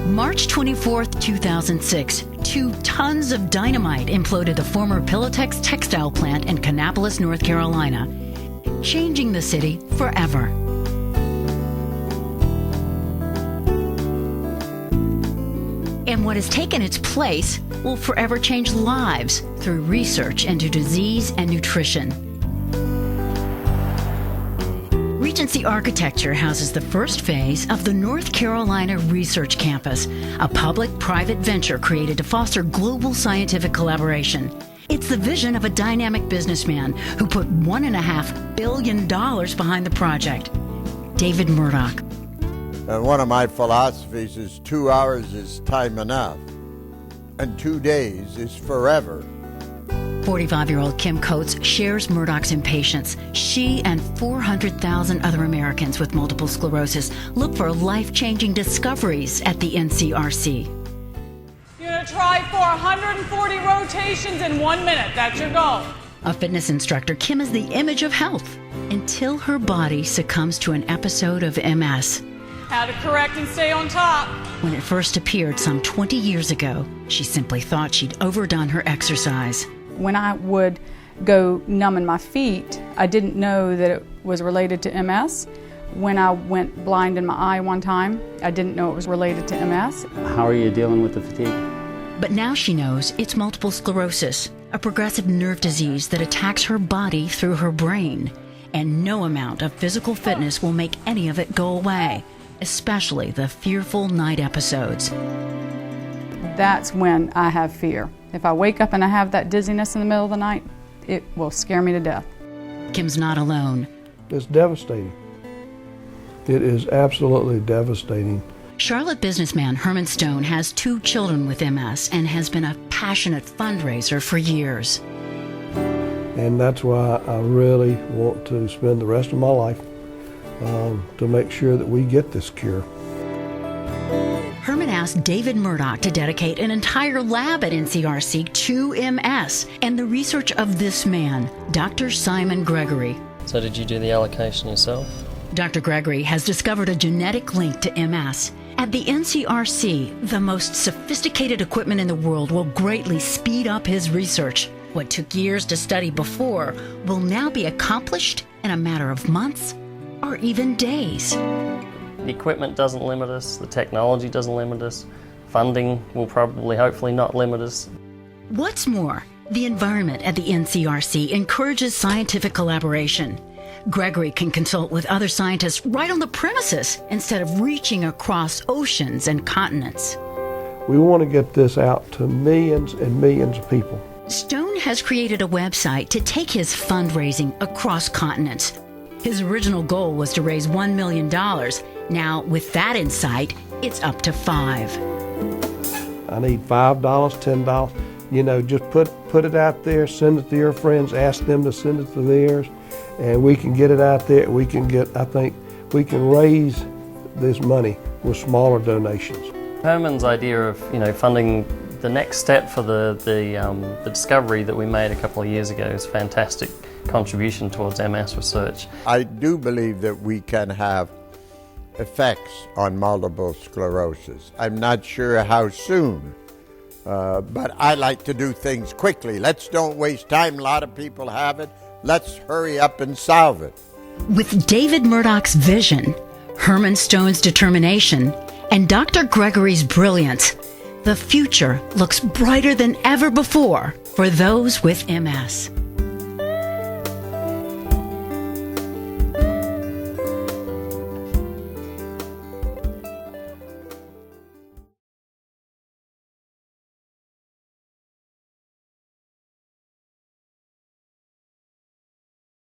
March 24th, 2006, 2 tons of dynamite imploded the former Pilotex textile plant in Kannapolis, North Carolina, changing the city forever. And what has taken its place will forever change lives through research into disease and nutrition. Regency Architecture houses the first phase of the North Carolina Research Campus, a public-private venture created to foster global scientific collaboration. It's the vision of a dynamic businessman who put $1.5 billion behind the project, David Murdoch. One of my philosophies is 2 hours is time enough, and 2 days is forever. 45-year-old Kim Coates shares Murdoch's impatience. She and 400,000 other Americans with multiple sclerosis look for life-changing discoveries at the NCRC. You're going to try for 140 rotations in 1 minute. That's your goal. A fitness instructor, Kim is the image of health until her body succumbs to an episode of MS. How to correct and stay on top. When it first appeared some 20 years ago, she simply thought she'd overdone her exercise. When I would go numb in my feet, I didn't know that it was related to MS. When I went blind in my eye one time, I didn't know it was related to MS. How are you dealing with the fatigue? But now she knows it's multiple sclerosis, a progressive nerve disease that attacks her body through her brain. And no amount of physical fitness will make any of it go away, especially the fearful night episodes. That's when I have fear. If I wake up and I have that dizziness in the middle of the night, it will scare me to death. Kim's not alone. It's devastating. It is absolutely devastating. Charlotte businessman Herman Stone has 2 children with MS and has been a passionate fundraiser for years. And that's why I really want to spend the rest of my life to make sure that we get this cure. Herman asked David Murdoch to dedicate an entire lab at NCRC to MS and the research of this man, Dr. Simon Gregory. So did you do the allocation yourself? Dr. Gregory has discovered a genetic link to MS. At the NCRC, the most sophisticated equipment in the world will greatly speed up his research. What took years to study before will now be accomplished in a matter of months or even days. The equipment doesn't limit us, the technology doesn't limit us, funding will probably, hopefully not limit us. What's more, the environment at the NCRC encourages scientific collaboration. Gregory can consult with other scientists right on the premises instead of reaching across oceans and continents. We want to get this out to millions and millions of people. Stone has created a website to take his fundraising across continents. His original goal was to raise $1 million. Now, with that in sight, it's up to $5. I need $5, $10. You know, just put it out there, send it to your friends, ask them to send it to theirs, and we can get it out there. I think we can raise this money with smaller donations. Herman's idea of, funding the next step for the discovery that we made a couple of years ago is a fantastic contribution towards MS research. I do believe that we can have effects on multiple sclerosis. I'm not sure how soon, but I like to do things quickly. Let's don't waste time. A lot of people have it. Let's hurry up and solve it. With David Murdoch's vision, Herman Stone's determination, and Dr. Gregory's brilliance, the future looks brighter than ever before for those with MS.